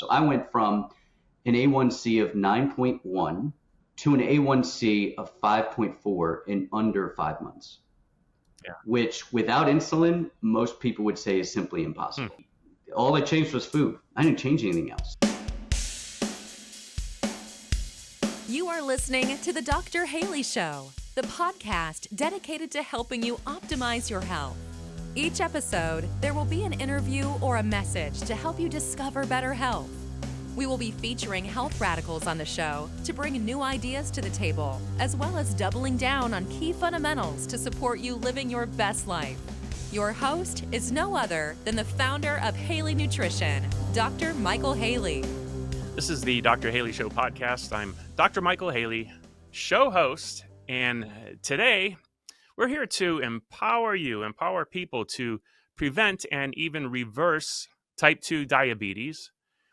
So I went from an A1C of 9.1 to an A1C of 5.4 in under 5 months, which without insulin, most people would say is simply impossible. All I changed was food. I didn't change anything else. You are listening to The Dr. Haley Show, the podcast dedicated to helping you optimize your health. Each episode, there will be an interview or a message to help you discover better health. We will be featuring health radicals on the show to bring new ideas to the table, as well as doubling down on key fundamentals to support you living your best life. Your host is no other than the founder of Haley Nutrition, Dr. Michael Haley. This is the Dr. Haley Show podcast. I'm Dr. Michael Haley, show host, and today we're here to empower people to prevent and even reverse type 2 diabetes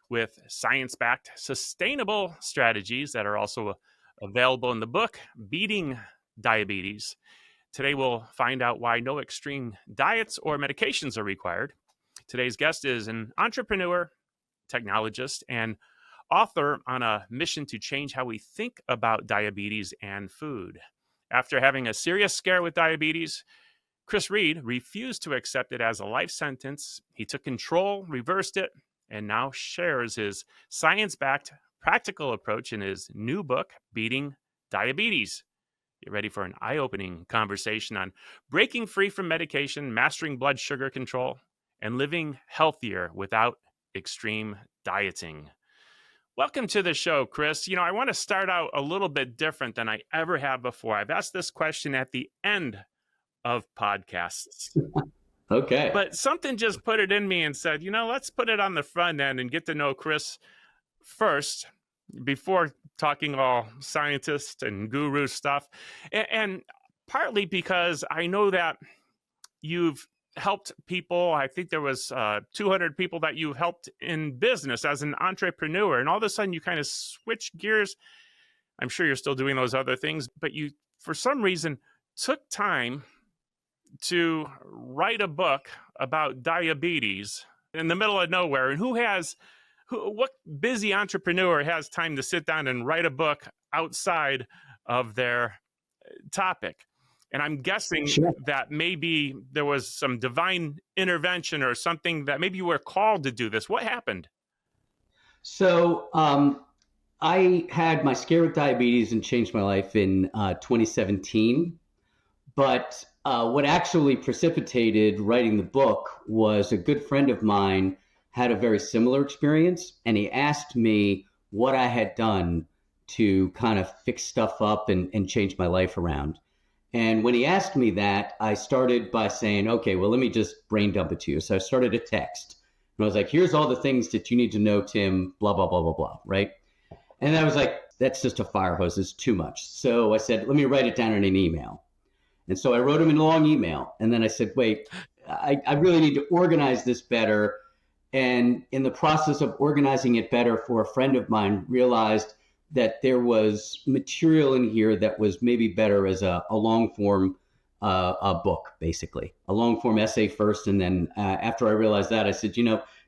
with science-backed, sustainable strategies that are also available in the book, Beating Diabetes. Today, we'll find out why no extreme diets or medications are required. Today's guest is an entrepreneur, technologist, and author on a mission to change how we think about diabetes and food. After having a serious scare with diabetes, Chris Reade refused to accept it as a life sentence. He took control, reversed it, and now shares his science-backed practical approach in his new book, Beating Diabetes. Get ready for an eye-opening conversation on breaking free from medication, mastering blood sugar control, and living healthier without extreme dieting. Welcome to the show, Chris. I want to start out a little bit different than I ever have before. I've asked this question at the end of podcasts. Okay. But something just put it in me and said, let's put it on the front end and get to know Chris first before talking all scientist and guru stuff. And partly because I know that you've helped people. I think there was 200 people that you helped in business as an entrepreneur. And all of a sudden you kind of switch gears. I'm sure you're still doing those other things, but you, for some reason, took time to write a book about diabetes in the middle of nowhere. And what busy entrepreneur has time to sit down and write a book outside of their topic? And I'm guessing that maybe there was some divine intervention or something that maybe you were called to do this. What happened? So I had my scare with diabetes and changed my life in 2017. But what actually precipitated writing the book was a good friend of mine had a very similar experience. And he asked me what I had done to kind of fix stuff up and change my life around. And when he asked me that, I started by saying, okay, well, let me just brain dump it to you. So I started a text. And I was like, here's all the things that you need to know, Tim, blah, blah, blah, blah, blah, right? And I was like, that's just a fire hose. It's too much. So I said, let me write it down in an email. And so I wrote him a long email. And then I said, wait, I really need to organize this better. And in the process of organizing it better for a friend of mine, realized that there was material in here that was maybe better as a long form a book, basically. A long form essay first. And then after I realized that, I said,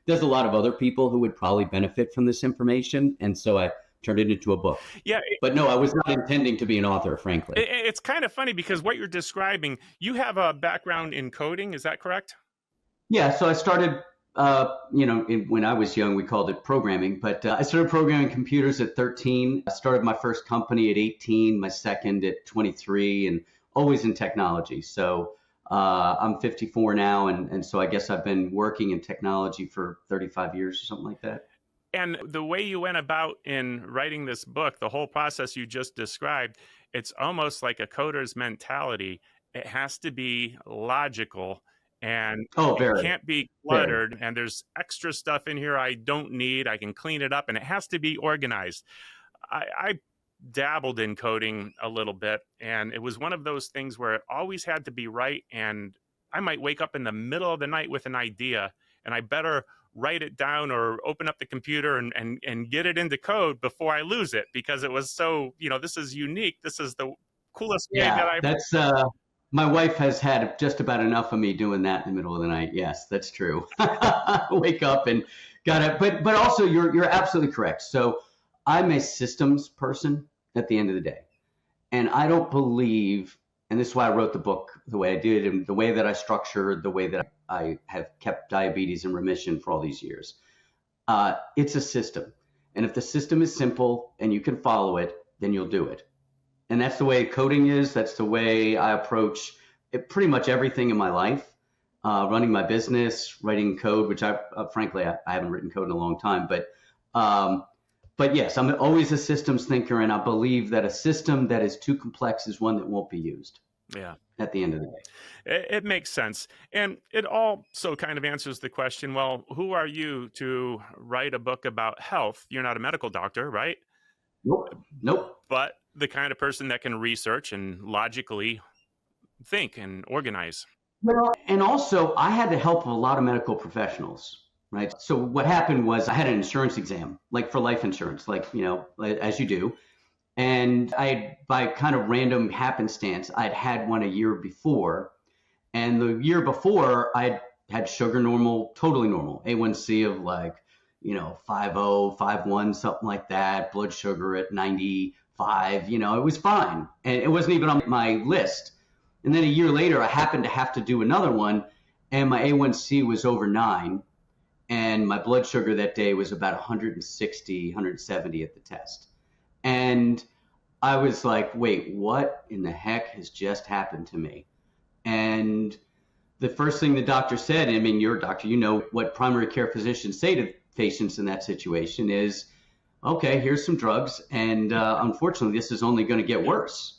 there's a lot of other people who would probably benefit from this information. And so I turned it into a book. Yeah. But no, I was not intending to be an author, frankly. It's kind of funny because what you're describing, you have a background in coding. Is that correct? Yeah. So I started when I was young, we called it programming, but I started programming computers at 13. I started my first company at 18, my second at 23, and always in technology. So I'm 54 now, and so I guess I've been working in technology for 35 years or something like that. And the way you went about in writing this book, the whole process you just described, it's almost like a coder's mentality. It has to be logical. And it can't be cluttered. And there's extra stuff in here I don't need. I can clean it up, and it has to be organized. I dabbled in coding a little bit, and it was one of those things where it always had to be right. And I might wake up in the middle of the night with an idea, and I better write it down or open up the computer and get it into code before I lose it, because it was so, this is unique. This is the coolest way that I've... My wife has had just about enough of me doing that in the middle of the night. Yes, that's true. Wake up and Got it. But also you're absolutely correct. So I'm a systems person at the end of the day. And I don't believe, and this is why I wrote the book the way I did, and the way that I structured, the way that I have kept diabetes in remission for all these years. It's a system. And if the system is simple and you can follow it, then you'll do it. And that's the way coding is. That's the way I approach pretty much everything in my life. Running my business, writing code, which frankly, I haven't written code in a long time. But yes, I'm always a systems thinker, and I believe that a system that is too complex is one that won't be used. Yeah. At the end of the day. It makes sense. And it also kind of answers the question, well, who are you to write a book about health? You're not a medical doctor, right? Nope. But the kind of person that can research and logically think and organize. Well, and also I had the help of a lot of medical professionals, right? So what happened was I had an insurance exam, like for life insurance, like, as you do. And by kind of random happenstance, I'd had one a year before. And the year before, I'd had sugar normal, totally normal, A1C of like, 5.0, 5.1, something like that, blood sugar at 95, it was fine. And it wasn't even on my list. And then a year later, I happened to have to do another one, and my A1C was over 9. And my blood sugar that day was about 160, 170 at the test. And I was like, wait, what in the heck has just happened to me? And the first thing the doctor said, I mean, you're a doctor, you know what primary care physicians say to patients in that situation is, okay, here's some drugs. And unfortunately, this is only going to get worse.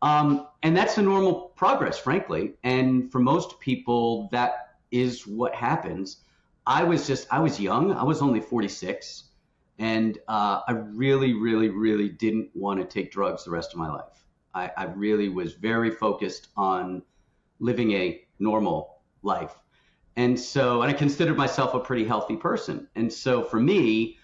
And that's the normal progress, frankly. And for most people, that is what happens. I was young. I was only 46. And I really, really, really didn't want to take drugs the rest of my life. I really was very focused on living a normal life. And I considered myself a pretty healthy person. And so for me,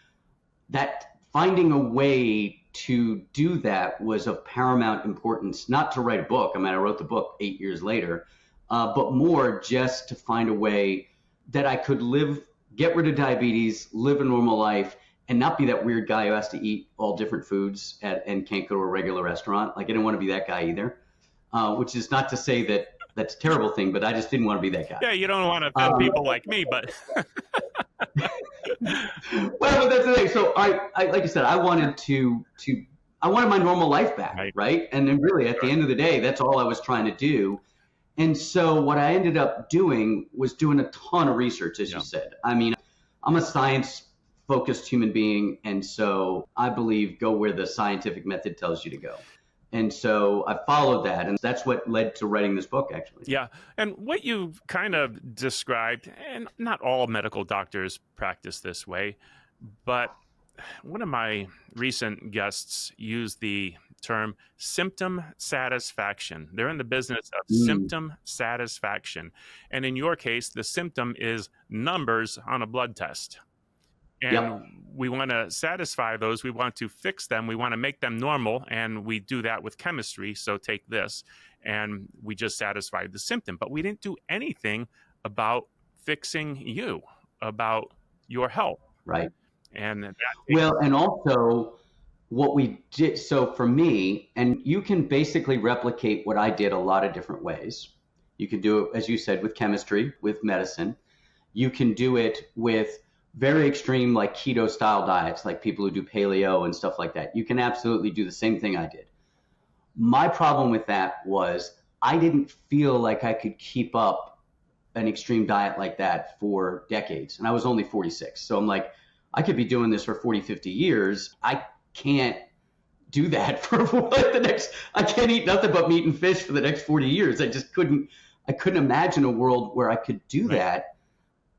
that finding a way to do that was of paramount importance, not to write a book. I mean, I wrote the book 8 years later, but more just to find a way that I could get rid of diabetes, live a normal life, and not be that weird guy who has to eat all different foods and can't go to a regular restaurant. Like, I didn't want to be that guy either, which is not to say that that's a terrible thing, but I just didn't want to be that guy. Yeah, you don't want to offend people like me, but... Well, but that's the thing. So I like I said, I wanted I wanted my normal life back, right? And then really at the end of the day, that's all I was trying to do. And so what I ended up doing was doing a ton of research, as you said. I mean, I'm a science-focused human being, and so I believe go where the scientific method tells you to go. And so I followed that, and that's what led to writing this book, actually. Yeah, and what you've kind of described, and not all medical doctors practice this way, but one of my recent guests used the term symptom satisfaction. They're in the business of symptom satisfaction. And in your case, the symptom is numbers on a blood test. And we want to satisfy those. We want to fix them. We want to make them normal. And we do that with chemistry. So take this. And we just satisfied the symptom. But we didn't do anything about fixing you, about your health. Right. And and also what we did. So for me, and you can basically replicate what I did a lot of different ways. You can do it, as you said, with chemistry, with medicine. You can do it with very extreme, like keto style diets, like people who do paleo and stuff like that. You can absolutely do the same thing I did. My problem with that was I didn't feel like I could keep up an extreme diet like that for decades. And I was only 46. So I'm like, I could be doing this for 40, 50 years. I can't do that for I can't eat nothing but meat and fish for the next 40 years. I couldn't imagine a world where I could do that.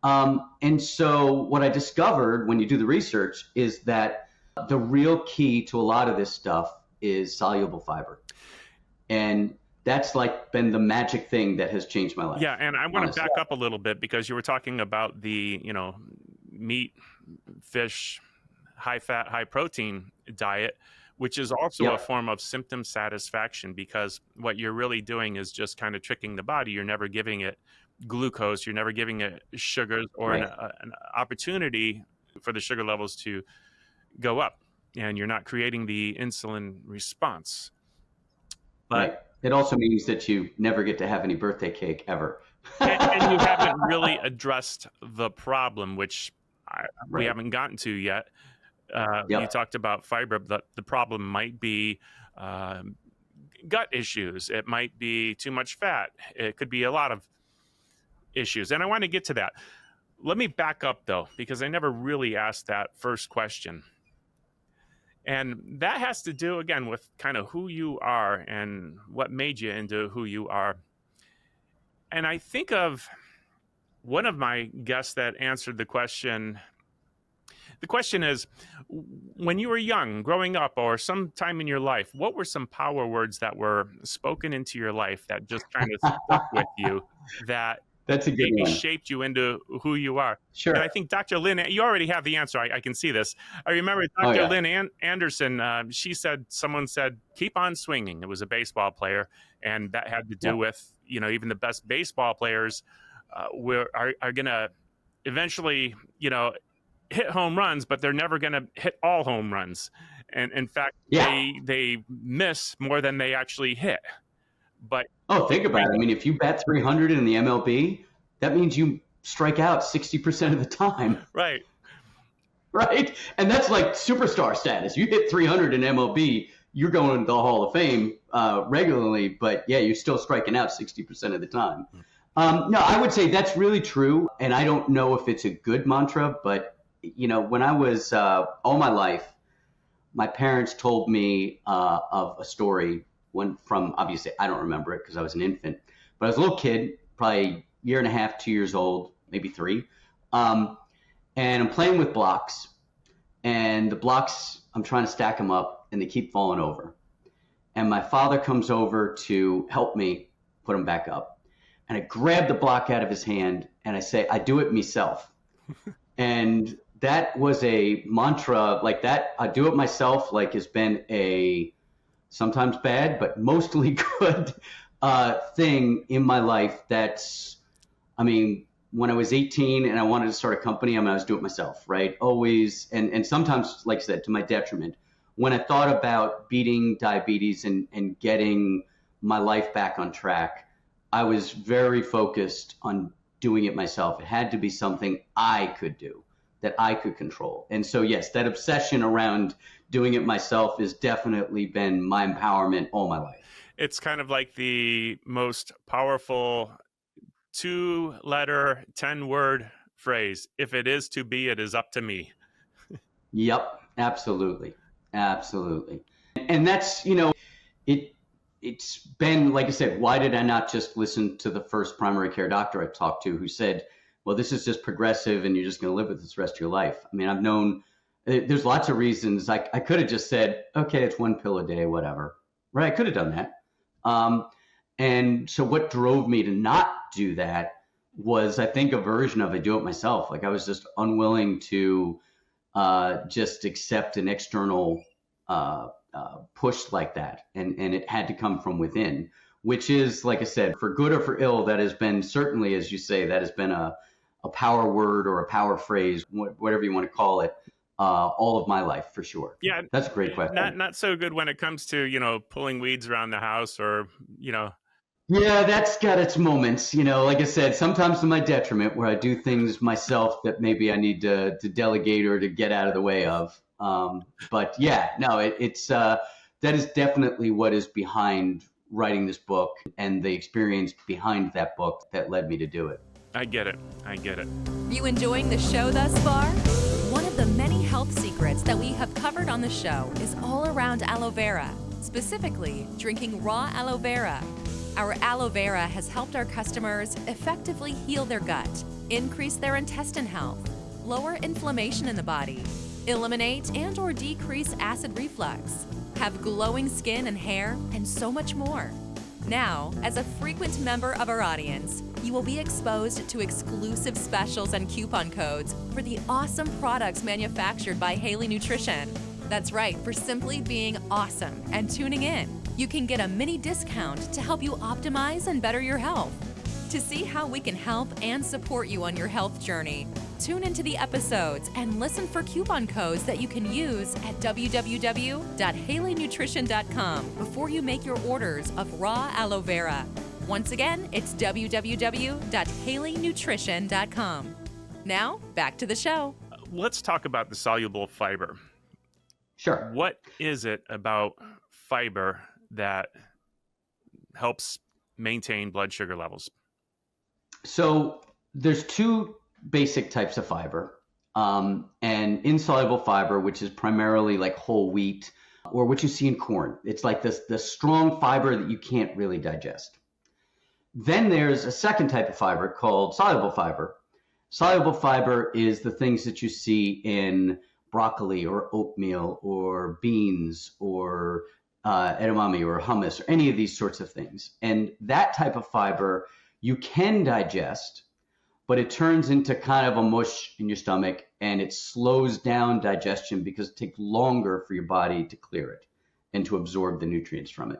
And so what I discovered when you do the research is that the real key to a lot of this stuff is soluble fiber. And that's like been the magic thing that has changed my life. Yeah. And I want to back up a little bit because you were talking about the, meat, fish, high fat, high protein diet, which is also a form of symptom satisfaction, because what you're really doing is just kind of tricking the body. You're never giving it glucose. You're never giving it sugars or Right. an opportunity for the sugar levels to go up, and you're not creating the insulin response. But Right. It also means that you never get to have any birthday cake ever. and you haven't really addressed the problem, which we Right. haven't gotten to yet. You Yep. talked about fiber. The problem might be gut issues. It might be too much fat. It could be a lot of issues. And I want to get to that. Let me back up, though, because I never really asked that first question. And that has to do, again, with kind of who you are and what made you into who you are. And I think of one of my guests that answered the question. The question is, when you were young, growing up, or sometime in your life, what were some power words that were spoken into your life that just kind of stuck with you, that That's a good maybe one. shaped you into who you are? Sure. And I think Dr. Lynn, you already have the answer. I can see this. I remember Dr. Oh, yeah. Lynn Anderson, someone said, keep on swinging. It was a baseball player. And that had to do Yeah. with, even the best baseball players are going to eventually, hit home runs, but they're never going to hit all home runs. And in fact, Yeah. they miss more than they actually hit. But Oh, think about it. I mean, if you bat 300 in the MLB, that means you strike out 60% of the time, right. right? And that's like superstar status. You hit 300 in MLB, you're going to the Hall of Fame regularly, but yeah, you're still striking out 60% of the time. No, I would say that's really true. And I don't know if it's a good mantra, but when I was all my life, my parents told me of a story from, obviously, I don't remember it because I was an infant, but I was a little kid, probably a year and a half, 2 years old, maybe 3. And I'm playing with blocks, and the blocks, I'm trying to stack them up, and they keep falling over. And my father comes over to help me put them back up. And I grab the block out of his hand, and I say, I do it myself. And that was a mantra like that. I do it myself, like, has been a sometimes bad, but mostly good thing in my life. When I was 18 and I wanted to start a company, I was doing it myself, right? Always. And sometimes, like I said, to my detriment. When I thought about beating diabetes and getting my life back on track, I was very focused on doing it myself. It had to be something I could do, that I could control. And so, yes, that obsession around doing it myself has definitely been my empowerment all my life. It's kind of like the most powerful 2-letter, 10-word phrase. If it is to be, it is up to me. Yep, absolutely. Absolutely. And that's, it's been, like I said, why did I not just listen to the first primary care doctor I talked to who said, well, this is just progressive and you're just going to live with this the rest of your life? I mean, I've known there's lots of reasons. I could have just said, okay, it's 1 pill a day, whatever. Right? I could have done that. And so what drove me to not do that was, I think, a version of I do it myself. Like, I was just unwilling to just accept an external push like that. And it had to come from within, which is, like I said, for good or for ill, that has been certainly, as you say, that has been a power word or a power phrase, whatever you want to call it, all of my life, for sure. Yeah. That's a great question. Not so good when it comes to, pulling weeds around the house or. Yeah, that's got its moments. Like I said, sometimes to my detriment, where I do things myself that maybe I need to delegate or to get out of the way of. But yeah, no, it's that is definitely what is behind writing this book and the experience behind that book that led me to do it. I get it. You enjoying the show thus far? One of the many health secrets that we have covered on the show is all around aloe vera, specifically drinking raw aloe vera. Our aloe vera has helped our customers effectively heal their gut, increase their intestine health, lower inflammation in the body, eliminate and/or decrease acid reflux, have glowing skin and hair, and so much more. Now, as a frequent member of our audience, you will be exposed to exclusive specials and coupon codes for the awesome products manufactured by Haley Nutrition. That's right, for simply being awesome and tuning in. You can get a mini discount to help you optimize and better your health. To see how we can help and support you on your health journey, tune into the episodes and listen for coupon codes that you can use at www.haleynutrition.com before you make your orders of raw aloe vera. Once again, it's www.haleynutrition.com. Now, back to the show. Let's talk about the soluble fiber. Sure. What is it about fiber that helps maintain blood sugar levels? So there's two basic types of fiber, and insoluble fiber, which is primarily like whole wheat or what you see in corn. It's like the strong fiber that you can't really digest. Then there's a second type of fiber called soluble fiber. Soluble fiber is the things that you see in broccoli or oatmeal or beans or edamame or hummus or any of these sorts of things. And that type of fiber you can digest, but it turns into kind of a mush in your stomach and it slows down digestion because it takes longer for your body to clear it and to absorb the nutrients from it.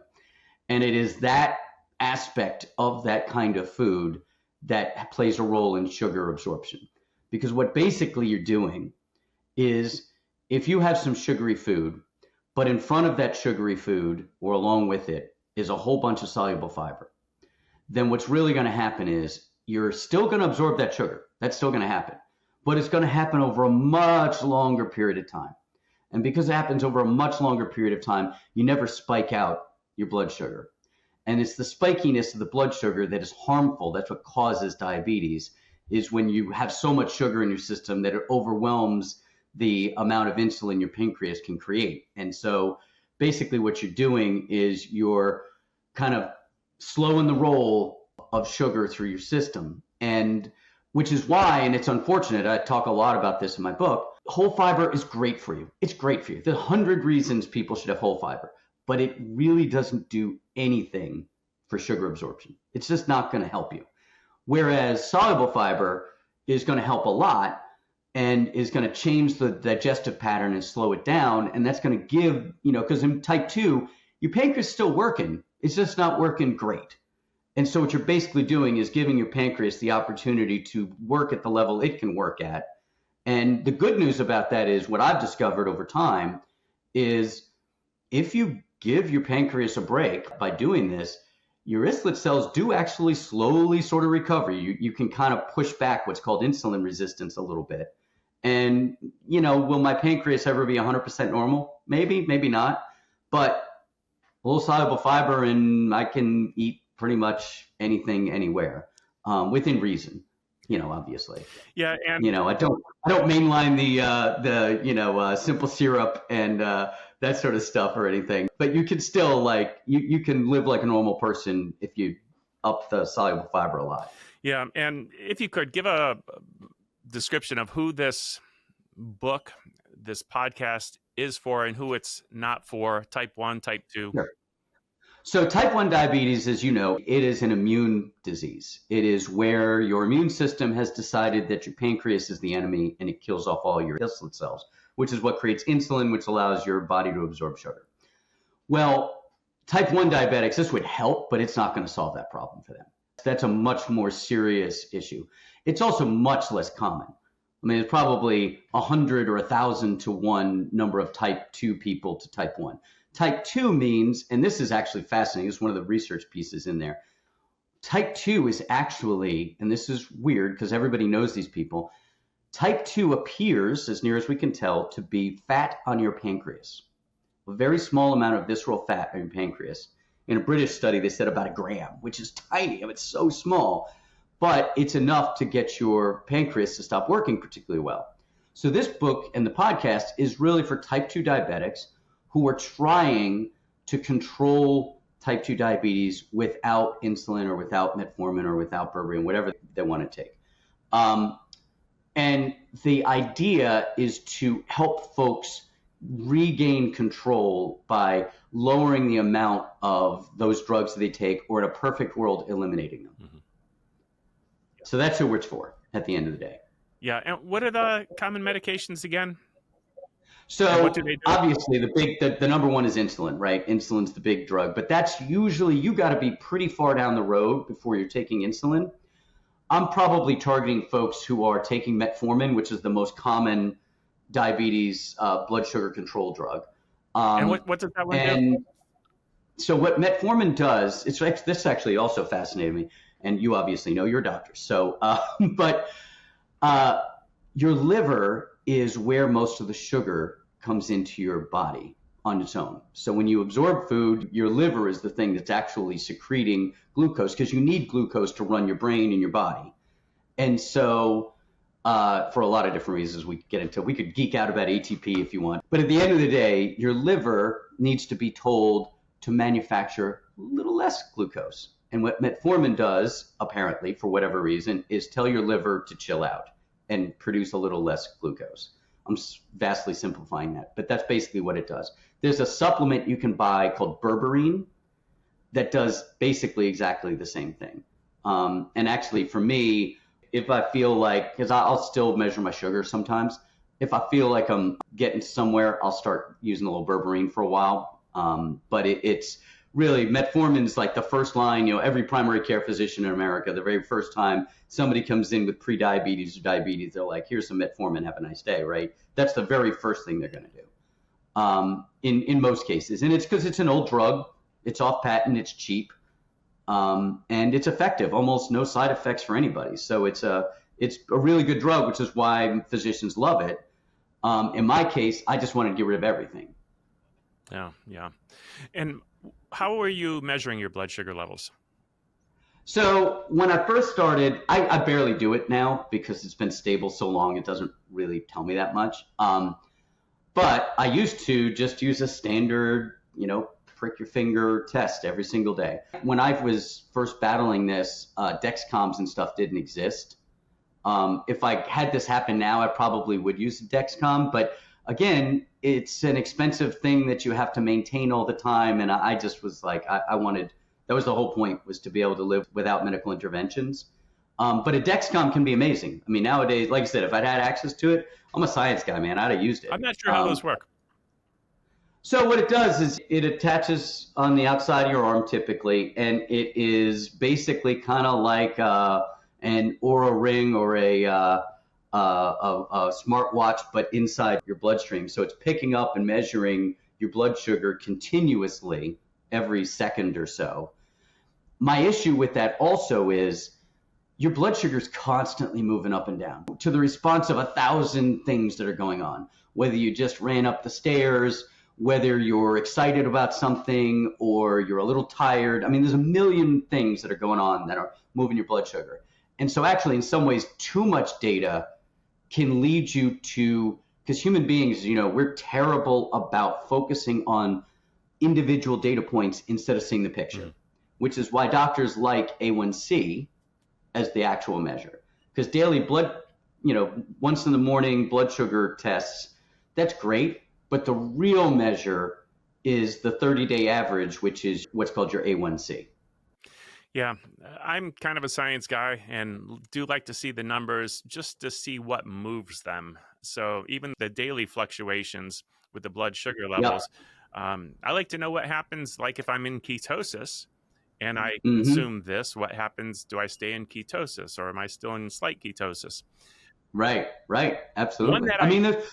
And it is that aspect of that kind of food that plays a role in sugar absorption. Because what basically you're doing is if you have some sugary food, but in front of that sugary food or along with it is a whole bunch of soluble fiber, then what's really going to happen is you're still going to absorb that sugar. That's still going to happen, but it's going to happen over a much longer period of time. And because it happens over a much longer period of time, you never spike out your blood sugar. And it's the spikiness of the blood sugar that is harmful. That's what causes diabetes, is when you have so much sugar in your system that it overwhelms the amount of insulin your pancreas can create. And so basically what you're doing is you're kind of slowing the roll of sugar through your system. And which is why, and it's unfortunate, I talk a lot about this in my book, whole fiber is great for you. It's great for you. There's 100 reasons people should have whole fiber, but it really doesn't do anything for sugar absorption. It's just not going to help you. Whereas soluble fiber is going to help a lot and is going to change the digestive pattern and slow it down. And that's going to give, because in type 2, your pancreas is still working. It's just not working great. And so what you're basically doing is giving your pancreas the opportunity to work at the level it can work at. And the good news about that is what I've discovered over time is if you give your pancreas a break by doing this, your islet cells do actually slowly sort of recover. You can kind of push back what's called insulin resistance a little bit. And, will my pancreas ever be 100% normal? Maybe, maybe not. But a little soluble fiber and I can eat pretty much anything, anywhere, within reason, obviously. Yeah. And, I don't mainline the simple syrup and that sort of stuff or anything, but you can still you can live like a normal person if you up the soluble fiber a lot. Yeah. And if you could give a description of who this book, this podcast is for and who it's not for, type 1, type 2. Sure. So type 1 diabetes, as you know, it is an immune disease. It is where your immune system has decided that your pancreas is the enemy and it kills off all your islet cells, which is what creates insulin, which allows your body to absorb sugar. Well, type 1 diabetics, this would help, but it's not going to solve that problem for them. That's a much more serious issue. It's also much less common. I mean, it's probably 100 or 1,000 to 1 number of type 2 people to type 1. Type 2 means, and this is actually fascinating, it's one of the research pieces in there. Type 2 is actually, and this is weird because everybody knows these people, type 2 appears, as near as we can tell, to be fat on your pancreas. A very small amount of visceral fat on your pancreas. In a British study, they said about 1 gram, which is tiny. It's so small, but it's enough to get your pancreas to stop working particularly well. So this book and the podcast is really for type 2 diabetics who are trying to control type 2 diabetes without insulin or without metformin or without berberine, whatever they want to take. And the idea is to help folks regain control by lowering the amount of those drugs that they take, or in a perfect world, eliminating them. Mm-hmm. So that's who it's for at the end of the day. Yeah. And what are the common medications again? So what do they do? Obviously the number one is insulin, right? Insulin's the big drug, but that's usually, you got to be pretty far down the road before you're taking insulin. I'm probably targeting folks who are taking metformin, which is the most common diabetes blood sugar control drug. And Um, what does that one do? and so what metformin does, this actually also fascinated me, and you obviously know you're a doctor. So, but uh, your liver is where most of the sugar comes into your body on its own. So when you absorb food, your liver is the thing that's actually secreting glucose because you need glucose to run your brain and your body. And so for a lot of different reasons we could geek out about ATP if you want. But at the end of the day, your liver needs to be told to manufacture a little less glucose. And what metformin does, apparently, for whatever reason, is tell your liver to chill out and produce a little less glucose. I'm vastly simplifying that, but that's basically what it does. There's a supplement you can buy called berberine that does basically exactly the same thing. And actually, for me, if I feel like, because I'll still measure my sugar sometimes, if I feel like I'm getting somewhere, I'll start using a little berberine for a while. But it's really, metformin is like the first line, every primary care physician in America, the very first time somebody comes in with pre-diabetes or diabetes, they're like, here's some metformin, have a nice day, right? That's the very first thing they're going to do in most cases. And it's because it's an old drug, it's off patent, it's cheap. And it's effective, almost no side effects for anybody. So it's a really good drug, which is why physicians love it. In my case, I just wanted to get rid of everything. Yeah. And how were you measuring your blood sugar levels? So when I first started, I barely do it now because it's been stable so long, it doesn't really tell me that much. But I used to just use a standard, prick your finger test every single day. When I was first battling this, Dexcoms and stuff didn't exist. If I had this happen now, I probably would use a Dexcom. But again, it's an expensive thing that you have to maintain all the time. And I just was like, I wanted, that was the whole point, was to be able to live without medical interventions. But a Dexcom can be amazing. I mean, nowadays, like I said, if I'd had access to it, I'm a science guy, man. I'd have used it. I'm not sure how those work. So what it does is it attaches on the outside of your arm typically, and it is basically kind of like an Oura ring or a smartwatch, but inside your bloodstream. So it's picking up and measuring your blood sugar continuously every second or so. My issue with that also is your blood sugar is constantly moving up and down to the response of 1,000 things that are going on, whether you just ran up the stairs, whether you're excited about something or you're a little tired. I mean, there's a million things that are going on that are moving your blood sugar. And so actually, in some ways, too much data can lead you to, because human beings, we're terrible about focusing on individual data points instead of seeing the picture, which is why doctors like A1C as the actual measure. Because daily blood, once in the morning blood sugar tests, that's great. But the real measure is the 30-day average, which is what's called your A1C. Yeah, I'm kind of a science guy and do like to see the numbers just to see what moves them. So even the daily fluctuations with the blood sugar levels, I like to know what happens, like if I'm in ketosis and I consume this, what happens? Do I stay in ketosis or am I still in slight ketosis? Right. Absolutely. I mean, the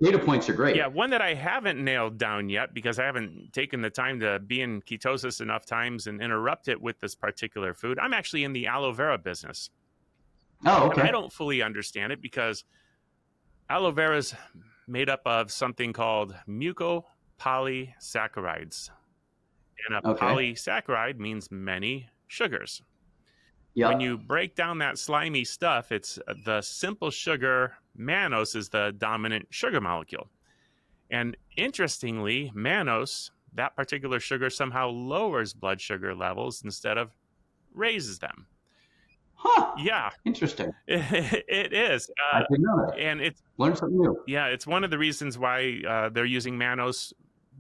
data points are great. Yeah, one that I haven't nailed down yet because I haven't taken the time to be in ketosis enough times and interrupt it with this particular food. I'm actually in the aloe vera business. Oh, okay. And I don't fully understand it because aloe vera is made up of something called mucopolysaccharides. And a polysaccharide means many sugars. Yep. When you break down that slimy stuff, it's the simple sugar mannose is the dominant sugar molecule. And interestingly, mannose, that particular sugar, somehow lowers blood sugar levels instead of raises them. Huh. Yeah. Interesting. It is. I didn't know that. And it's learn something new. Yeah, it's one of the reasons why they're using mannose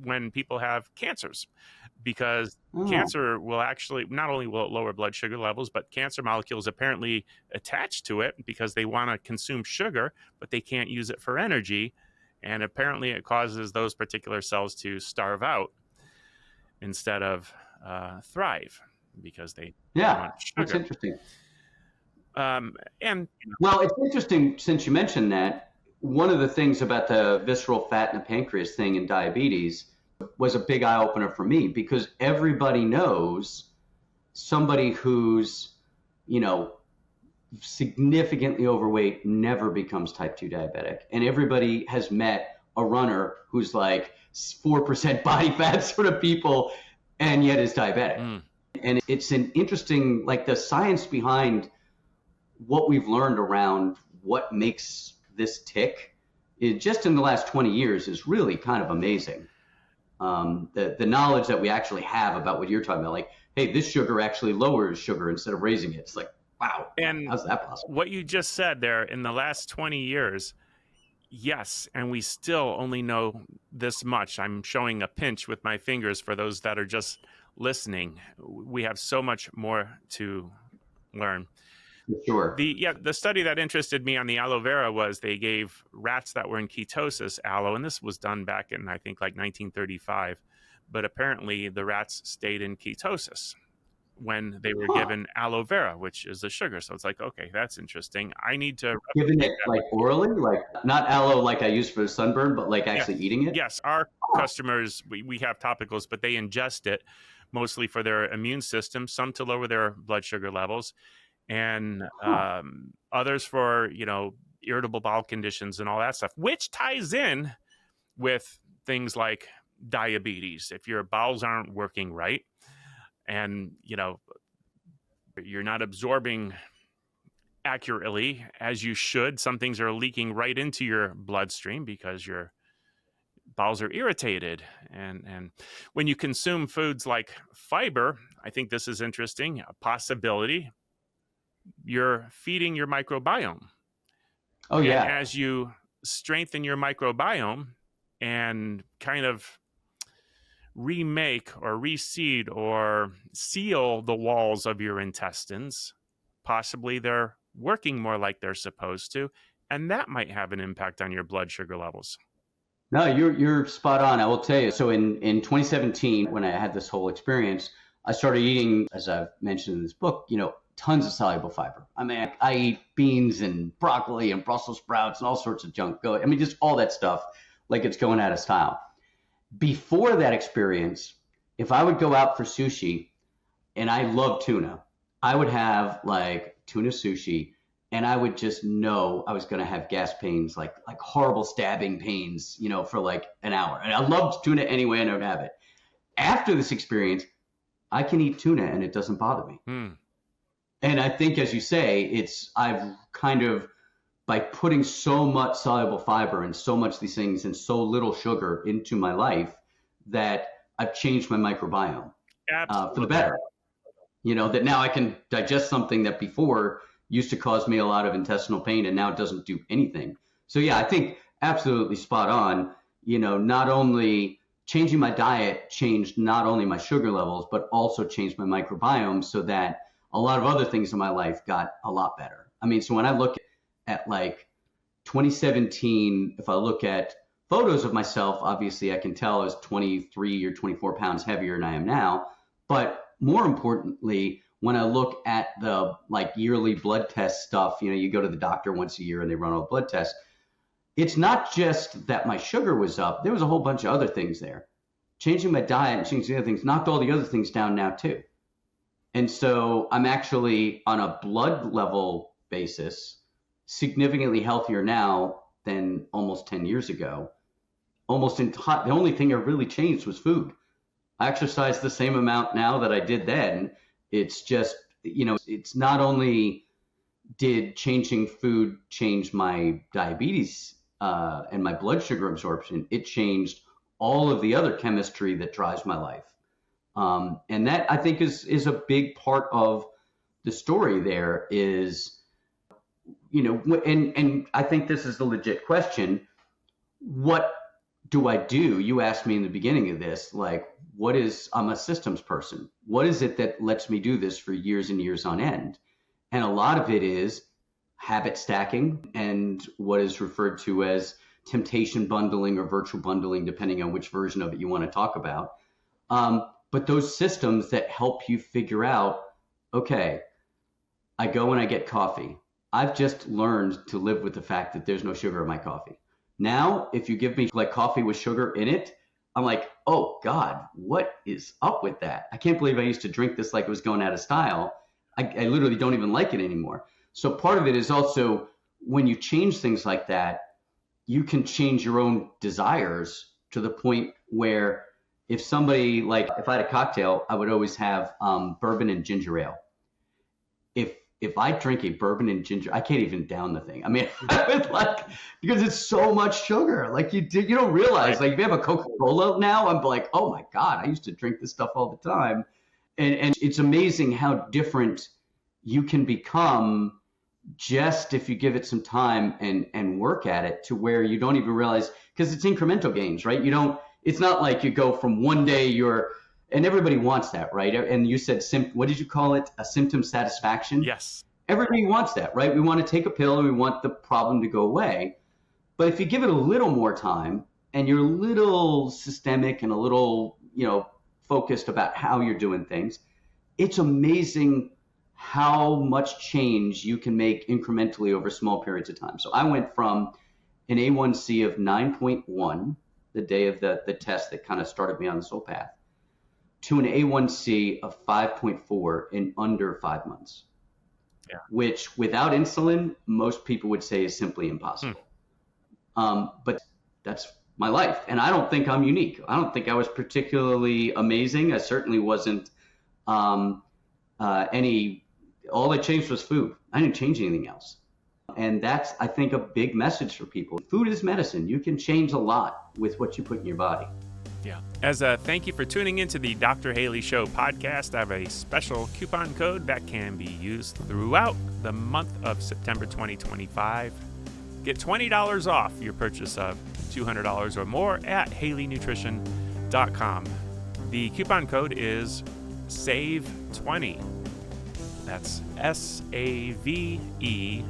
when people have cancers. Because cancer will actually, not only will it lower blood sugar levels, but cancer molecules apparently attach to it because they want to consume sugar, but they can't use it for energy. And apparently it causes those particular cells to starve out instead of thrive because they want sugar. That's interesting. And Well, it's interesting since you mentioned that. One of the things about the visceral fat in the pancreas thing in diabetes was a big eye opener for me, because everybody knows somebody who's, you know, significantly overweight never becomes type 2 diabetic. And everybody has met a runner who's like 4% body fat sort of people and yet is diabetic. And it's an interesting, like the science behind what we've learned around what makes this tick, just in the last 20 years, is really kind of amazing. The knowledge that we actually have about what you're talking about, like, hey, this sugar actually lowers sugar instead of raising it. It's like, wow, and how's that possible? what you just said there, in the last 20 years, yes, and we still only know this much. I'm showing a pinch with my fingers for those that are just listening. We have so much more to learn. Sure. The study that interested me on the aloe vera was they gave rats that were in ketosis aloe, and this was done back in, I think, like 1935. But apparently the rats stayed in ketosis when they were given aloe vera, which is a sugar. So it's like, okay, that's interesting. I need to Giving it like orally, like not aloe like I use for sunburn, but like actually eating it? Yes, our customers, we have topicals, but they ingest it mostly for their immune system, some to lower their blood sugar levels, and others for, irritable bowel conditions and all that stuff, which ties in with things like diabetes. If your bowels aren't working right and, you're not absorbing accurately as you should, some things are leaking right into your bloodstream because your bowels are irritated. And when you consume foods like fiber, I think this is interesting, a possibility, you're feeding your microbiome. Oh, yeah. And as you strengthen your microbiome and kind of remake or reseed or seal the walls of your intestines, possibly they're working more like they're supposed to, and that might have an impact on your blood sugar levels. No, you're spot on. I will tell you. So in 2017, when I had this whole experience, I started eating, as I've mentioned in this book, tons of soluble fiber. I mean, I eat beans and broccoli and Brussels sprouts and all sorts of junk. Just all that stuff, like it's going out of style. Before that experience, if I would go out for sushi, and I love tuna, I would have like tuna sushi, and I would just know I was going to have gas pains, like horrible stabbing pains, for like an hour. And I loved tuna anyway, and I would have it. After this experience, I can eat tuna and it doesn't bother me. And I think, as you say, I've kind of, by putting so much soluble fiber and so much of these things and so little sugar into my life, that I've changed my microbiome for the better. That now I can digest something that before used to cause me a lot of intestinal pain and now it doesn't do anything. So yeah, I think absolutely spot on. Not only changing my diet changed not only my sugar levels, but also changed my microbiome so that a lot of other things in my life got a lot better. I mean, so when I look at like 2017, if I look at photos of myself, obviously I can tell I was 23 or 24 pounds heavier than I am now. But more importantly, when I look at the like yearly blood test stuff, you go to the doctor once a year and they run all the blood tests. It's not just that my sugar was up. There was a whole bunch of other things there. Changing my diet and changing the other things knocked all the other things down now too. And so I'm actually, on a blood level basis, significantly healthier now than almost 10 years ago. The only thing that really changed was food. I exercise the same amount now that I did then. It's just, it's not only did changing food change my diabetes and my blood sugar absorption, it changed all of the other chemistry that drives my life. And that, I think, is a big part of the story there is, and I think this is the legit question. What do I do? You asked me in the beginning of this, like, I'm a systems person. What is it that lets me do this for years and years on end? And a lot of it is habit stacking and what is referred to as temptation bundling or virtual bundling, depending on which version of it you want to talk about. But those systems that help you figure out, okay, I go and I get coffee. I've just learned to live with the fact that there's no sugar in my coffee. Now, if you give me like coffee with sugar in it, I'm like, oh God, what is up with that? I can't believe I used to drink this like it was going out of style. I literally don't even like it anymore. So part of it is also when you change things like that, you can change your own desires to the point where if somebody, like if I had a cocktail, I would always have bourbon and ginger ale. If I drink a bourbon and ginger, I can't even down the thing. I mean, I would like, because it's so much sugar. Like you don't realize. Like if you have a Coca-Cola now, I'm like, oh my God, I used to drink this stuff all the time, and it's amazing how different you can become just if you give it some time and work at it to where you don't even realize, because it's incremental gains, right? You don't. It's not like you go from one day and everybody wants that, right? And you said, what did you call it? A symptom satisfaction? Yes. Everybody wants that, right? We want to take a pill and we want the problem to go away. But if you give it a little more time and you're a little systemic and a little, focused about how you're doing things, it's amazing how much change you can make incrementally over small periods of time. So I went from an A1C of 9.1 the day of the test that kind of started me on this whole path, to an A1C of 5.4 in under 5 months, which without insulin, most people would say is simply impossible. But that's my life. And I don't think I'm unique. I don't think I was particularly amazing. I certainly wasn't all I changed was food. I didn't change anything else. And that's, I think, a big message for people. Food is medicine. You can change a lot with what you put in your body. Yeah. As a thank you for tuning into the Dr. Haley Show podcast, I have a special coupon code that can be used throughout the month of September 2025. Get $20 off your purchase of $200 or more at HaleyNutrition.com. The coupon code is SAVE20. That's SAVE20.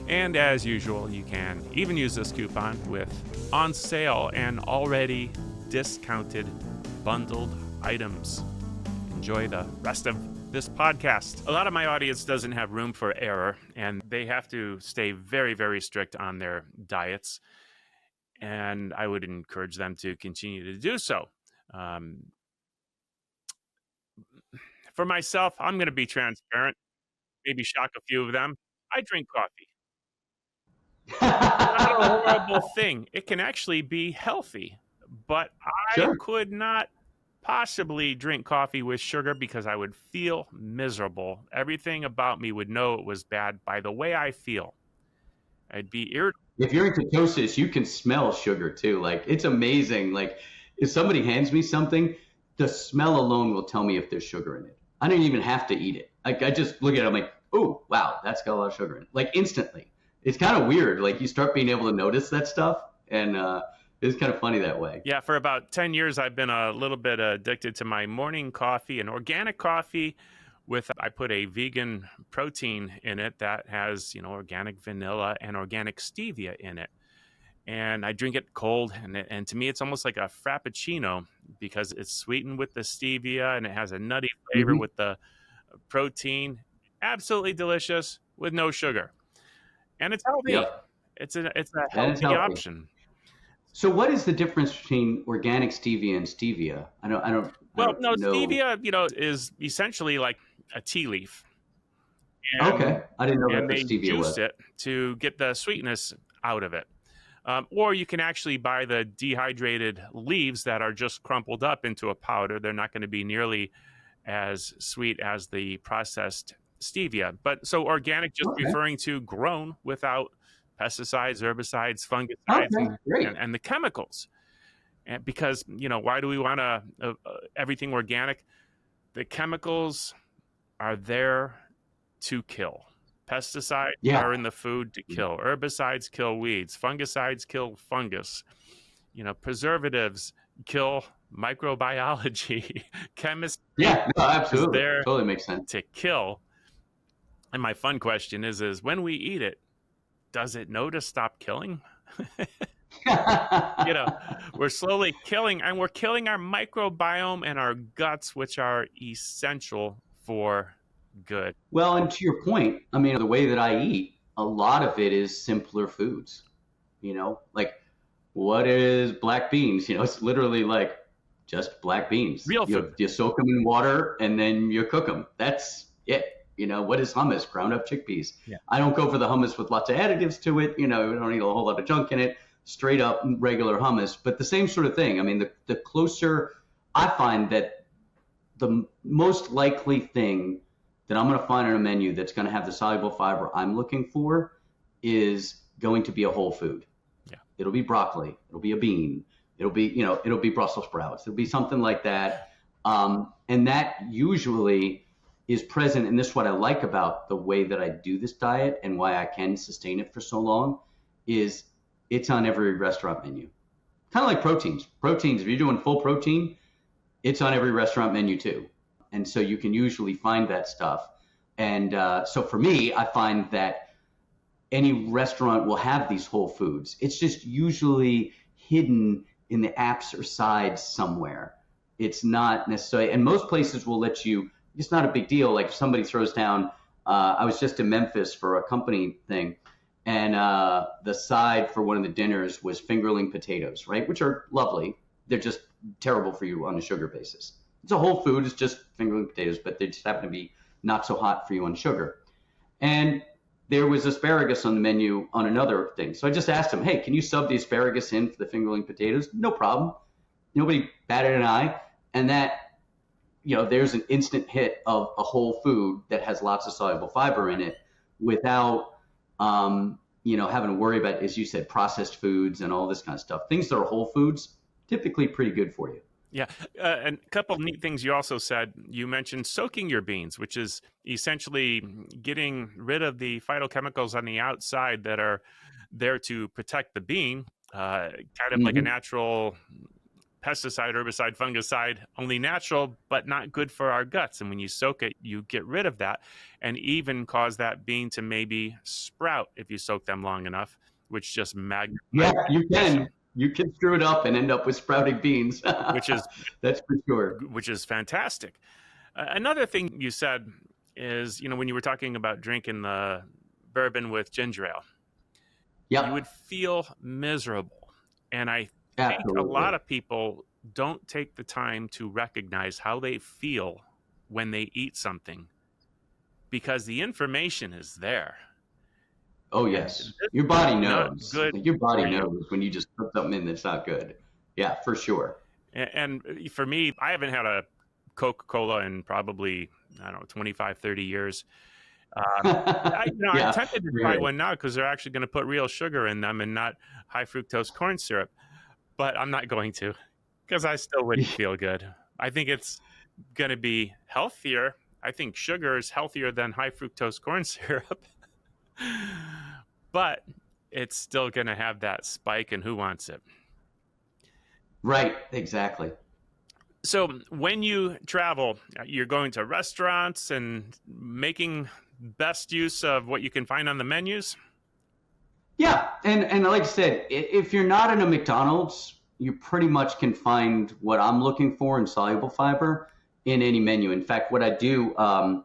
And as usual, you can even use this coupon with on sale and already discounted bundled items. Enjoy the rest of this podcast. A lot of my audience doesn't have room for error, and they have to stay very, very strict on their diets. And I would encourage them to continue to do so. For myself, I'm going to be transparent, maybe shock a few of them. I drink coffee. Not a horrible thing. It can actually be healthy, but I could not possibly drink coffee with sugar because I would feel miserable. Everything about me would know it was bad by the way I feel. I'd be irritable. If you're in ketosis, you can smell sugar too. Like, it's amazing. Like, if somebody hands me something, the smell alone will tell me if there's sugar in it. I don't even have to eat it. Like, I just look at it, I'm like, oh, wow, that's got a lot of sugar in it. Like, instantly. It's kind of weird. Like, you start being able to notice that stuff, and it's kind of funny that way. Yeah, for about 10 years, I've been a little bit addicted to my morning coffee, an organic coffee I put a vegan protein in it that has, organic vanilla and organic stevia in it. And I drink it cold, and to me, it's almost like a frappuccino because it's sweetened with the stevia and it has a nutty flavor with the protein. Absolutely delicious with no sugar, and it's healthy. Yep. It's a healthy option. So, what is the difference between organic stevia and stevia? I don't. Well, no, stevia, is essentially like a tea leaf. And, okay, I didn't know what the stevia was. And they juice it to get the sweetness out of it. Or you can actually buy the dehydrated leaves that are just crumpled up into a powder. They're not going to be nearly as sweet as the processed stevia. But so organic, just referring to grown without pesticides, herbicides, fungicides, and the chemicals. And because, why do we want everything organic? The chemicals are there to kill. Pesticides are in the food to kill. Herbicides kill weeds. Fungicides kill fungus. Preservatives kill microbiology. Chemistry absolutely. is there totally makes sense to kill. And my fun question is when we eat it, does it know to stop killing? We're slowly killing, and we're killing our microbiome and our guts, which are essential for good. Well, and to your point, I mean, the way that I eat, a lot of it is simpler foods. Like what is black beans? It's literally like just black beans. Real You food. you soak them in water and then you cook them. That's it. What is hummus? Ground up chickpeas. Yeah. I don't go for the hummus with lots of additives to it. We don't need a whole lot of junk in it. Straight up regular hummus, but the same sort of thing. I mean, the closer I find that the most likely thing that I'm going to find on a menu that's going to have the soluble fiber I'm looking for is going to be a whole food. Yeah. It'll be broccoli. It'll be a bean. It'll be Brussels sprouts. It'll be something like that. And that usually is present. And this is what I like about the way that I do this diet and why I can sustain it for so long is it's on every restaurant menu. Kind of like proteins. Proteins, if you're doing full protein, it's on every restaurant menu too. And so you can usually find that stuff. And so for me, I find that any restaurant will have these whole foods. It's just usually hidden in the apps or sides somewhere. It's not necessarily, and most places will let you, it's not a big deal. Like if somebody throws down, I was just in Memphis for a company thing, and the side for one of the dinners was fingerling potatoes, right? Which are lovely. They're just terrible for you on a sugar basis. It's a whole food. It's just fingerling potatoes, but they just happen to be not so hot for you on sugar. And there was asparagus on the menu on another thing. So I just asked him, hey, can you sub the asparagus in for the fingerling potatoes? No problem. Nobody batted an eye. And that, there's an instant hit of a whole food that has lots of soluble fiber in it without, having to worry about, as you said, processed foods and all this kind of stuff. Things that are whole foods, typically pretty good for you. Yeah. And a couple of neat things you also said. You mentioned soaking your beans, which is essentially getting rid of the phytochemicals on the outside that are there to protect the bean, kind of like a natural pesticide, herbicide, fungicide, only natural, but not good for our guts. And when you soak it, you get rid of that and even cause that bean to maybe sprout if you soak them long enough, which just magnifies. Yeah, you can. You can screw it up and end up with sprouting beans, which is that's for sure. Which is fantastic. Another thing you said is, when you were talking about drinking the bourbon with ginger ale, you would feel miserable. And I think a lot of people don't take the time to recognize how they feel when they eat something because the information is there. Oh, yes. Your body knows. Your body knows when you just put something in that's not good. Yeah, for sure. And for me, I haven't had a Coca-Cola in probably, 25, 30 years. I'm tempted to try one now because they're actually going to put real sugar in them and not high fructose corn syrup. But I'm not going to because I still wouldn't feel good. I think it's going to be healthier. I think sugar is healthier than high fructose corn syrup. But it's still going to have that spike, and who wants it? Right, exactly. So when you travel, you're going to restaurants and making best use of what you can find on the menus? Yeah, and like I said, if you're not in a McDonald's, you pretty much can find what I'm looking for in soluble fiber in any menu. In fact, what I do on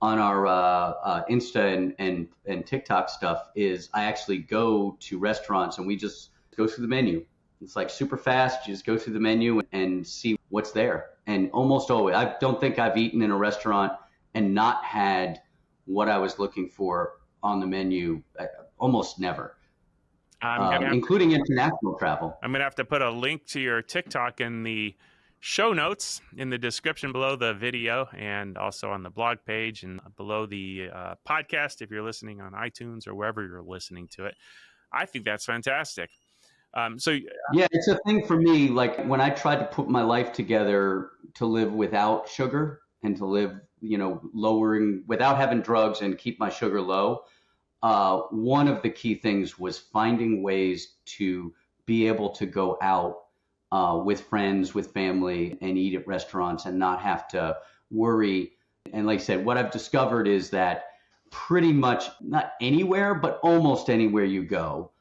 our Insta and TikTok stuff is I actually go to restaurants and we just go through the menu. It's like super fast. You just go through the menu and see what's there. And almost always, I don't think I've eaten in a restaurant and not had what I was looking for on the menu. Almost never, including international travel. I'm going to have to put a link to your TikTok in the show notes in the description below the video and also on the blog page and below the podcast if you're listening on iTunes or wherever you're listening to it. I think that's fantastic. Yeah, it's a thing for me. Like when I tried to put my life together to live without sugar and to live, lowering without having drugs and keep my sugar low. One of the key things was finding ways to be able to go out with friends, with family, and eat at restaurants and not have to worry. And like I said, what I've discovered is that pretty much not anywhere, but almost anywhere you go,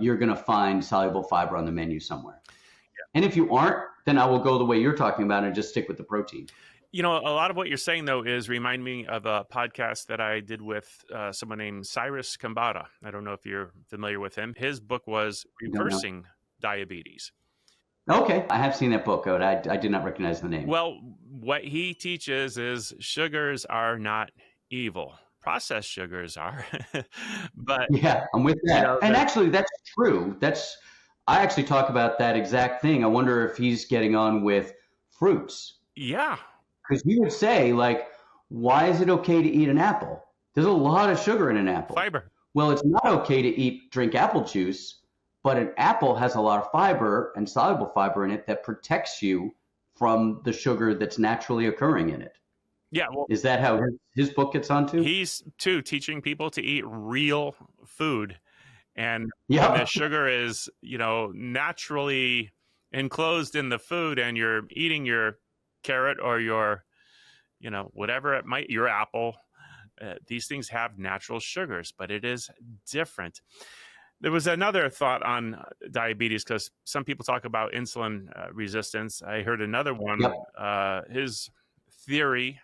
you're going to find soluble fiber on the menu somewhere. Yeah. And if you aren't, then I will go the way you're talking about and just stick with the protein. You know, a lot of what you're saying, though, is remind me of a podcast that I did with someone named Cyrus Kambata. I don't know if you're familiar with him. His book was Don't know. Reversing Diabetes. Okay, I have seen that book out. I did not recognize the name. Well, what he teaches is sugars are not evil. Processed sugars are. But, Yeah, I'm with you that. know, And actually, that's true. I actually talk about that exact thing. I wonder if he's getting on with fruits. yeah, Because you would say, like, why is it okay to eat an apple? There's a lot of sugar in an apple. fiber. Well, it's not okay to drink apple juice, but an apple has a lot of fiber and soluble fiber in it that protects you from the sugar that's naturally occurring in it. Yeah, well, Is that how his book gets onto? he's too teaching people to eat real food. And Yeah. when the sugar is, you know, naturally enclosed in the food and you're eating your carrot or your, you know, whatever it might, your apple, these things have natural sugars, but it is different. There was another thought on diabetes because some people talk about insulin resistance. I heard another one. Yep. His theory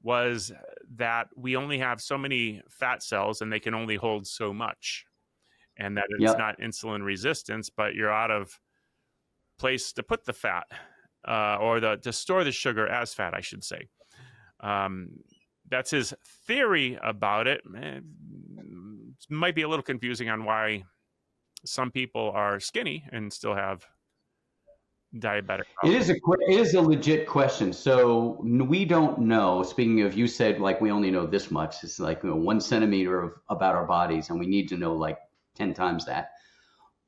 was that we only have so many fat cells and they can only hold so much. And that it's Yep. not insulin resistance, but you're out of place to put the fat or to store the sugar as fat, I should say. That's his theory about it. It might be a little confusing on why some people are skinny and still have diabetic problems. It is a legit question. So we don't know. Speaking of, you said like we only know this much. It's like 1 centimeter about our bodies, and we need to know like 10 times that.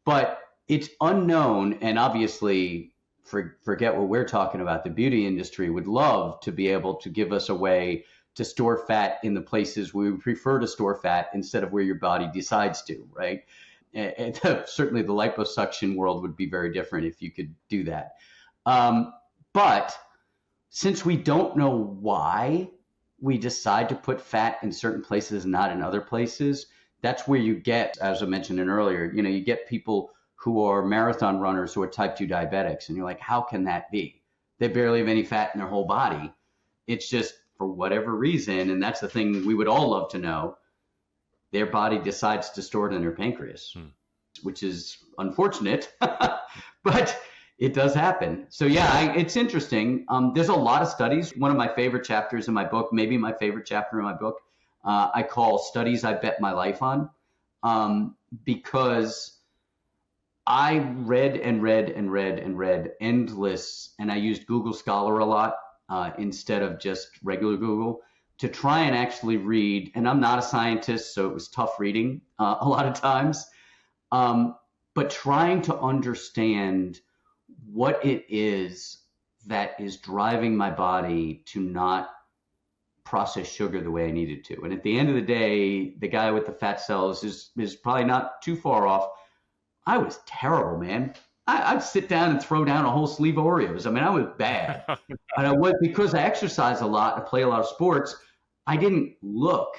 But it's unknown, and obviously, forget what we're talking about. The beauty industry would love to be able to give us a way to store fat in the places we would prefer to store fat instead of where your body decides to, right? And certainly the liposuction world would be very different if you could do that. But since we don't know why we decide to put fat in certain places, not in other places, that's where you get, as I mentioned earlier, you get people who are marathon runners who are type 2 diabetics. And you're like, how can that be? They barely have any fat in their whole body. It's just for whatever reason, and that's the thing we would all love to know, their body decides to store it in their pancreas, which is unfortunate, but it does happen. So yeah, it's interesting. There's a lot of studies. One of my favorite chapters in my book, maybe my favorite chapter in my book, I call Studies I Bet My Life On, because I read endless, and I used Google Scholar a lot instead of just regular Google, to try and actually read. And I'm not a scientist, so it was tough reading a lot of times, but trying to understand what it is that is driving my body to not process sugar the way I needed to. And at the end of the day, the guy with the fat cells is probably not too far off. I was terrible, man. I'd sit down and throw down a whole sleeve of Oreos. I mean, I was bad. And I was, because I exercise a lot, I play a lot of sports, I didn't look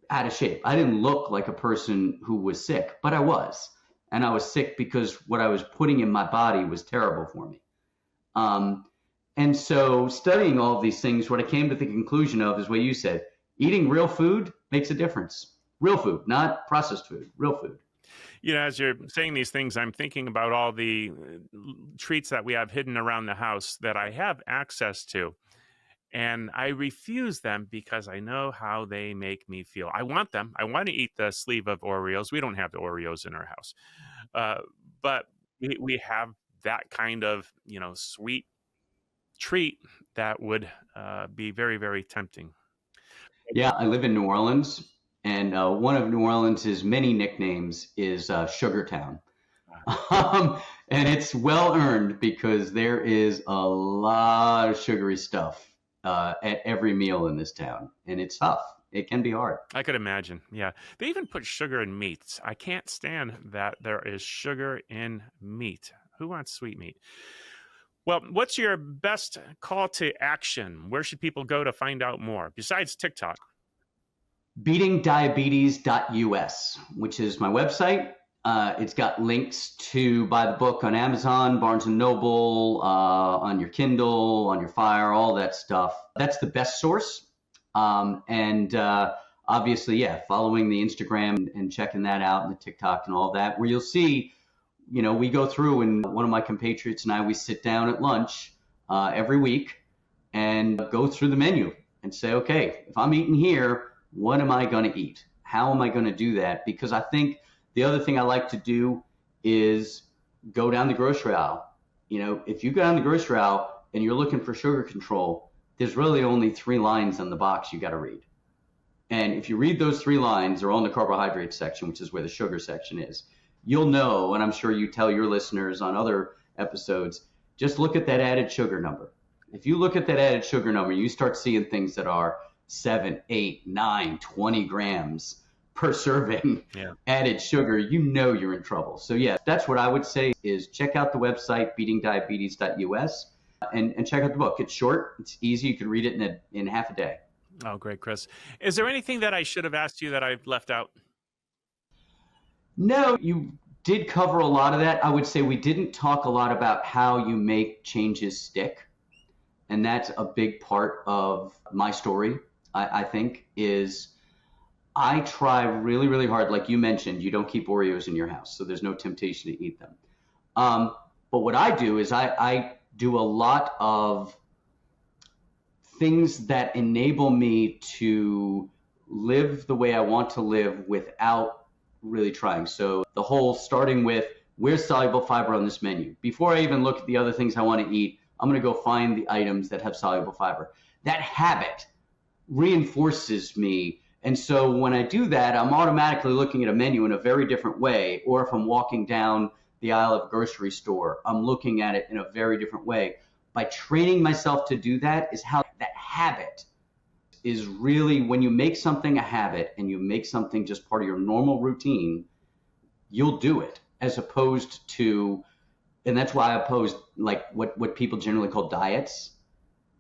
out of shape. I didn't look like a person who was sick, but I was. And I was sick because what I was putting in my body was terrible for me. And so studying all of these things, what I came to the conclusion of is what you said. Eating real food makes a difference. Real food, not processed food, real food. You know, as you're saying these things, I'm thinking about all the treats that we have hidden around the house that I have access to. And I refuse them because I know how they make me feel. I want them. I want to eat the sleeve of Oreos. We don't have the Oreos in our house. But we have that kind of, sweet treat that would be very, very tempting. Yeah, I live in New Orleans. And one of New Orleans' many nicknames is Sugar Town. And it's well earned because there is a lot of sugary stuff at every meal in this town. And it's tough. It can be hard. I could imagine. Yeah. They even put sugar in meats. I can't stand that there is sugar in meat. Who wants sweet meat? Well, what's your best call to action? Where should people go to find out more besides TikTok? Beatingdiabetes.us, which is my website. It's got links to buy the book on Amazon, Barnes & Noble, on your Kindle, on your Fire, all that stuff. That's the best source. Obviously, yeah, following the Instagram and checking that out and the TikTok and all that, where you'll see, we go through, and one of my compatriots and I, we sit down at lunch every week and go through the menu and say, okay, if I'm eating here, what am I going to eat? How am I going to do that? Because I think the other thing I like to do is go down the grocery aisle. If you go down the grocery aisle and you're looking for sugar control, there's really only 3 lines on the box you got to read. And if you read those 3 lines, they're on the carbohydrate section, which is where the sugar section is. You'll know, and I'm sure you tell your listeners on other episodes, just look at that added sugar number. If you look at that added sugar number, you start seeing things that are 7, 8, 9, 20 grams per serving added sugar, you're in trouble. So yeah, that's what I would say is check out the website, beatingdiabetes.us, and check out the book. It's short, it's easy, you can read it in half a day. Oh, great, Chris. Is there anything that I should have asked you that I've left out? No, you did cover a lot of that. I would say we didn't talk a lot about how you make changes stick. And that's a big part of my story, I think, is I try really, really hard. Like you mentioned, you don't keep Oreos in your house, so there's no temptation to eat them. But what I do is I do a lot of things that enable me to live the way I want to live without really trying. So the whole starting with, where's soluble fiber on this menu? Before I even look at the other things I want to eat, I'm going to go find the items that have soluble fiber. That habit reinforces me. And so when I do that, I'm automatically looking at a menu in a very different way. Or if I'm walking down the aisle of a grocery store, I'm looking at it in a very different way. By training myself to do that is how that habit is really, when you make something a habit and you make something just part of your normal routine, you'll do it, as opposed to, and that's why I oppose like what people generally call diets,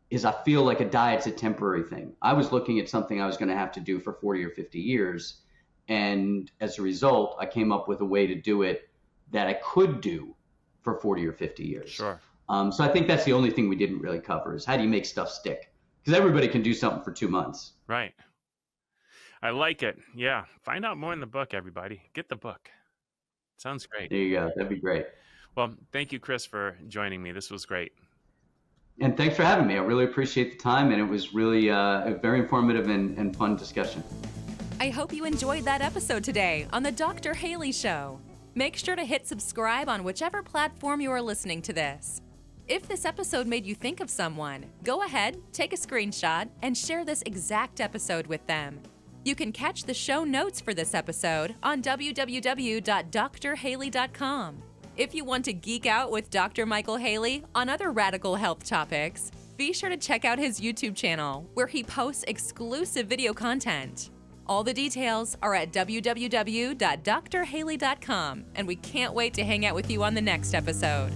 is I feel like a diet's a temporary thing. I was looking at something I was going to have to do for 40 or 50 years. And as a result, I came up with a way to do it that I could do for 40 or 50 years. Sure. So I think that's the only thing we didn't really cover, is how do you make stuff stick? Because everybody can do something for 2 months. Right. I like it. Yeah. Find out more in the book, everybody. Get the book. Sounds great. There you go. That'd be great. Well, thank you, Chris, for joining me. This was great. And thanks for having me. I really appreciate the time, and it was really a very informative and fun discussion. I hope you enjoyed that episode today on the Dr. Haley Show. Make sure to hit subscribe on whichever platform you are listening to this. If this episode made you think of someone, go ahead, take a screenshot, and share this exact episode with them. You can catch the show notes for this episode on www.drhaley.com. If you want to geek out with Dr. Michael Haley on other radical health topics, be sure to check out his YouTube channel, where he posts exclusive video content. All the details are at www.drhaley.com, and we can't wait to hang out with you on the next episode.